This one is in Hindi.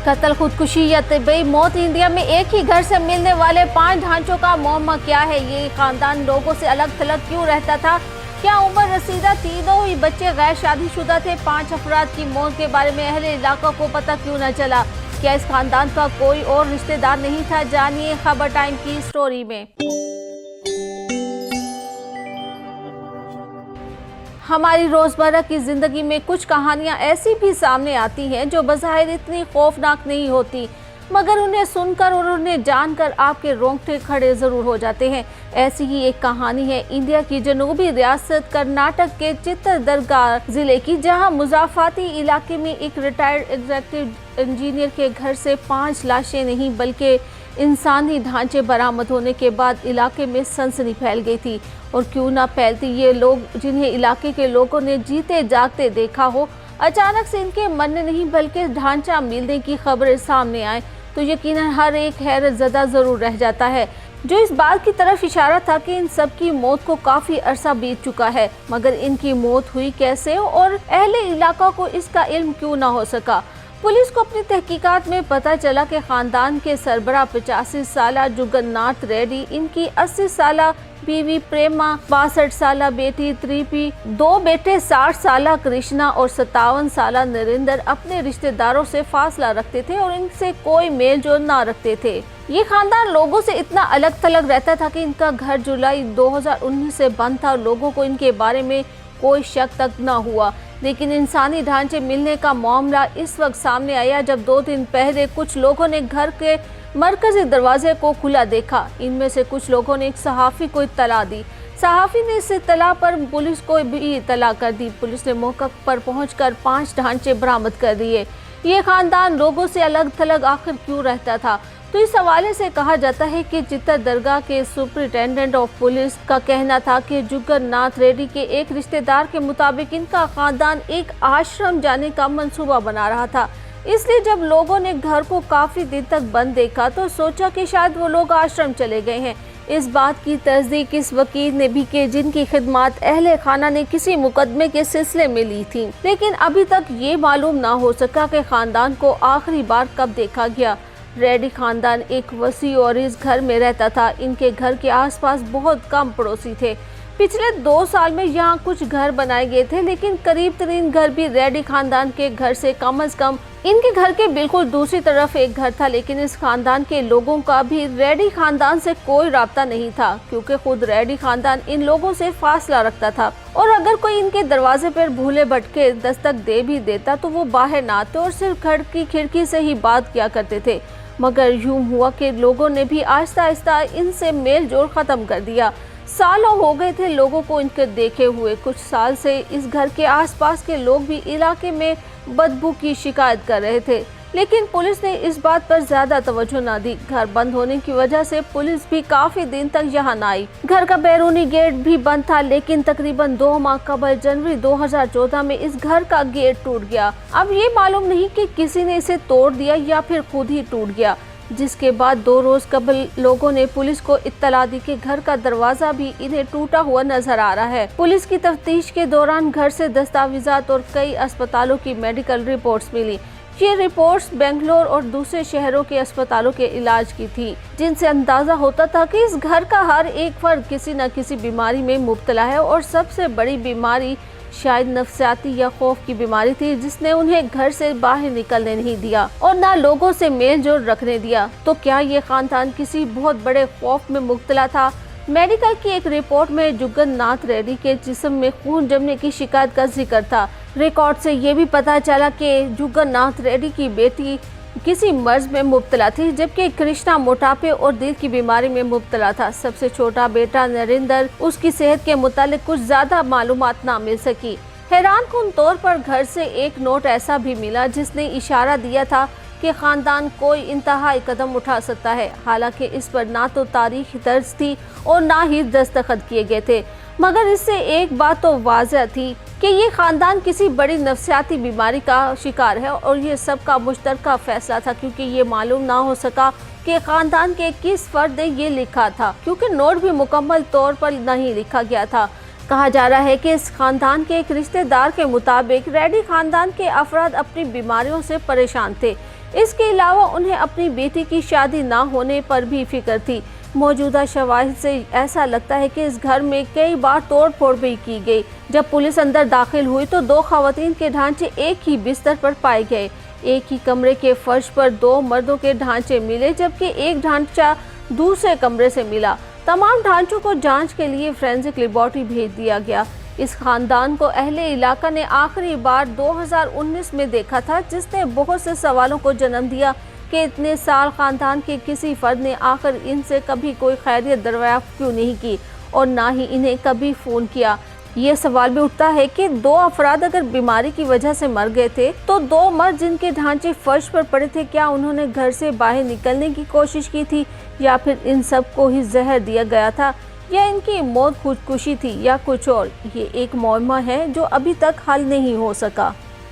कत्ल, खुदकुशी या तिब्बी मौत, इंडिया में एक ही घर से मिलने वाले 5 ढांचों का मुअम्मा क्या है? ये खानदान लोगों से अलग थलग क्यों रहता था? क्या उम्र रसीदा तीनों ही बच्चे गैर शादीशुदा थे? 5 अफराद की मौत के बारे में अहले इलाका को पता क्यों न चला? क्या इस खानदान का कोई और रिश्तेदार नहीं था? जानिए खबर टाइम की स्टोरी में। हमारी रोजमर्रा की जिंदगी में कुछ कहानियां ऐसी भी सामने आती हैं जो बज़ाहिर इतनी खौफनाक नहीं होती, मगर उन्हें सुनकर और उन्हें जानकर आपके रोंगटे खड़े जरूर हो जाते हैं। ऐसी ही एक कहानी है इंडिया की जनूबी रियासत कर्नाटक के चित्रदुर्गा जिले की, जहां मुजाफाती इलाके में एक रिटायर्ड एग्जीक्यूटिव इंजीनियर के घर से 5 लाशें नहीं बल्कि इंसानी ढांचे बरामद होने के बाद इलाके में सनसनी फैल गई थी। और क्यों ना फैलती, ये लोग जिन्हें इलाके के लोगों ने जीते जागते देखा हो, अचानक से इनके मरने नहीं बल्कि ढांचा मिलने की खबरें सामने आए तो यकीनन हर एक हैरत ज़दा ज़रूर रह जाता है, जो इस बात की तरफ इशारा था कि इन सब की मौत को काफ़ी अरसा बीत चुका है। मगर इनकी मौत हुई कैसे और अहले इलाका को इसका इल्म क्यों ना हो सका? पुलिस को अपनी तहकीकात में पता चला कि खानदान के सरबराह 85 साला जुगन्नाथ रेड्डी, इनकी 80 साला बीवी प्रेमा, 62 साला बेटी त्रिपी, 2 बेटे 60 साला कृष्णा और 57 साला नरेंद्र अपने रिश्तेदारों से फासला रखते थे और इनसे कोई मेल जोल ना रखते थे। ये खानदान लोगों से इतना अलग थलग रहता था कि इनका घर जुलाई 2019 से बंद था और लोगों को इनके बारे में कोई शक तक न हुआ। लेकिन इंसानी ढांचे मिलने का मामला इस वक्त सामने आया जब 2 दिन पहले कुछ लोगों ने घर के मरकजी दरवाजे को खुला देखा। इनमें से कुछ लोगों ने एक सहाफ़ी को इत्तला दी। सहाफ़ी ने इस इत्तला पर पुलिस को भी इत्तला कर दी। पुलिस ने मौके पर पहुंचकर 5 ढांचे बरामद कर दिए। ये खानदान लोगों से अलग थलग आखिर क्यों रहता था? तो इस हवाले से कहा जाता है कि चित्रदुर्गा के सुपरिटेंडेंट ऑफ पुलिस का कहना था कि जुगन्नाथ रेड्डी के एक रिश्तेदार के मुताबिक इनका खानदान एक आश्रम जाने का मंसूबा बना रहा था। इसलिए जब लोगों ने घर को काफी दिन तक बंद देखा तो सोचा कि शायद वो लोग आश्रम चले गए हैं। इस बात की तस्दीक इस वकील ने भी की जिनकी खिदमत अहले खाना ने किसी मुकदमे के सिलसिले में ली थी। लेकिन अभी तक ये मालूम ना हो सका कि खानदान को आखिरी बार कब देखा गया। रेड्डी खानदान एक वसी और इस घर में रहता था। इनके घर के आसपास बहुत कम पड़ोसी थे। पिछले 2 साल में यहाँ कुछ घर बनाए गए थे, लेकिन करीब तरीन घर भी रेड्डी खानदान के घर से कम इनके घर के बिल्कुल दूसरी तरफ एक घर था। लेकिन इस खानदान के लोगों का भी रेड्डी खानदान से कोई राब्ता नहीं था, क्योंकि खुद रेड्डी खानदान इन लोगों से फासला रखता था और अगर कोई इनके दरवाजे पर भूले भटके दस्तक दे भी देता तो वो बाहर ना आते और सिर्फ घर की खिड़की से ही बात किया करते थे। मगर यूं हुआ कि लोगों ने भी आहिस्ता आहिस्ता इनसे मेल जोल खत्म कर दिया। सालों हो गए थे लोगों को इनके देखे हुए। कुछ साल से इस घर के आसपास के लोग भी इलाके में बदबू की शिकायत कर रहे थे, लेकिन पुलिस ने इस बात पर ज्यादा तवज्जो न दी। घर बंद होने की वजह से पुलिस भी काफी दिन तक यहाँ न आई। घर का बैरूनी गेट भी बंद था, लेकिन तकरीबन 2 माह कबल जनवरी 2014 में इस घर का गेट टूट गया। अब ये मालूम नहीं कि किसी ने इसे तोड़ दिया या फिर खुद ही टूट गया, जिसके बाद 2 रोज कबल लोगों ने पुलिस को इत्तला दी कि घर का दरवाजा भी इन्हें टूटा हुआ नजर आ रहा है। पुलिस की तफ्तीश के दौरान घर से दस्तावेजात और कई अस्पतालों की मेडिकल रिपोर्ट्स मिली। ये रिपोर्ट्स बेंगलोर और दूसरे शहरों के अस्पतालों के इलाज की थी, जिनसे अंदाजा होता था कि इस घर का हर एक फर्द किसी न किसी बीमारी में मुब्तला है और सबसे बड़ी बीमारी शायद नफ्सियाती या खौफ की बीमारी थी, जिसने उन्हें घर से बाहर निकलने नहीं दिया और ना लोगों से मेल जोल रखने दिया। तो क्या ये खानदान किसी बहुत बड़े खौफ में मुब्तला था? मेडिकल की एक रिपोर्ट में जुगन्नाथ रेड्डी के जिस्म में खून जमने की शिकायत का जिक्र था। रिकॉर्ड से ये भी पता चला कि जुगन्नाथ रेड्डी की बेटी किसी मर्ज में मुब्तला थी, जबकि कृष्णा मोटापे और दिल की बीमारी में मुब्तला था। सबसे छोटा बेटा नरेंद्र, उसकी सेहत के मुतालिक कुछ ज्यादा मालूमात ना मिल सकी। हैरानकुन तौर पर घर से एक नोट ऐसा भी मिला जिसने इशारा दिया था कि खानदान कोई इंतहाई कदम उठा सकता है। हालांकि इस पर ना तो तारीख दर्ज थी और ना ही दस्तखत किए गए थे, मगर इससे एक बात तो वाज़ह थी कि ये खानदान किसी बड़ी नफ्सियाती बीमारी का शिकार है और ये सबका मुश्तरका फैसला था, क्योंकि ये मालूम ना हो सका कि खानदान के किस फर्द ने ये लिखा था, क्योंकि नोट भी मुकम्मल तौर पर नहीं लिखा गया था। कहा जा रहा है कि इस खानदान के एक रिश्तेदार के मुताबिक रेड्डी खानदान के अफराद अपनी बीमारियों से परेशान थे। इसके अलावा उन्हें अपनी बेटी की शादी ना होने पर भी फिक्र थी। मौजूदा शवाहिद से ऐसा लगता है कि इस घर में कई बार तोड़ फोड़ भी की गई। जब पुलिस अंदर दाखिल हुई तो 2 खवातीन के ढांचे एक ही बिस्तर पर पाए गए। एक ही कमरे के फर्श पर 2 मर्दों के ढांचे मिले, जबकि एक ढांचा दूसरे कमरे से मिला। तमाम ढांचों को जांच के लिए फोरेंसिक लेबोरेटरी भेज दिया गया। इस खानदान को अहले इलाका ने आखिरी बार 2019 में देखा था, जिसने बहुत से सवालों को जन्म दिया कि इतने साल खानदान के किसी फर्द ने आखिर इनसे कभी कोई खैरियत दरियाफ्त क्यों नहीं की और ना ही इन्हें कभी फ़ोन किया। ये सवाल भी उठता है कि 2 अफराद अगर बीमारी की वजह से मर गए थे तो 2 मर्द जिनके ढांचे फर्श पर पड़े थे, क्या उन्होंने घर से बाहर निकलने की कोशिश की थी या फिर इन सब को ही जहर दिया गया था, या इनकी मौत खुदकुशी थी या कुछ और। ये एक मुअम्मा है जो अभी तक हल नहीं हो सका।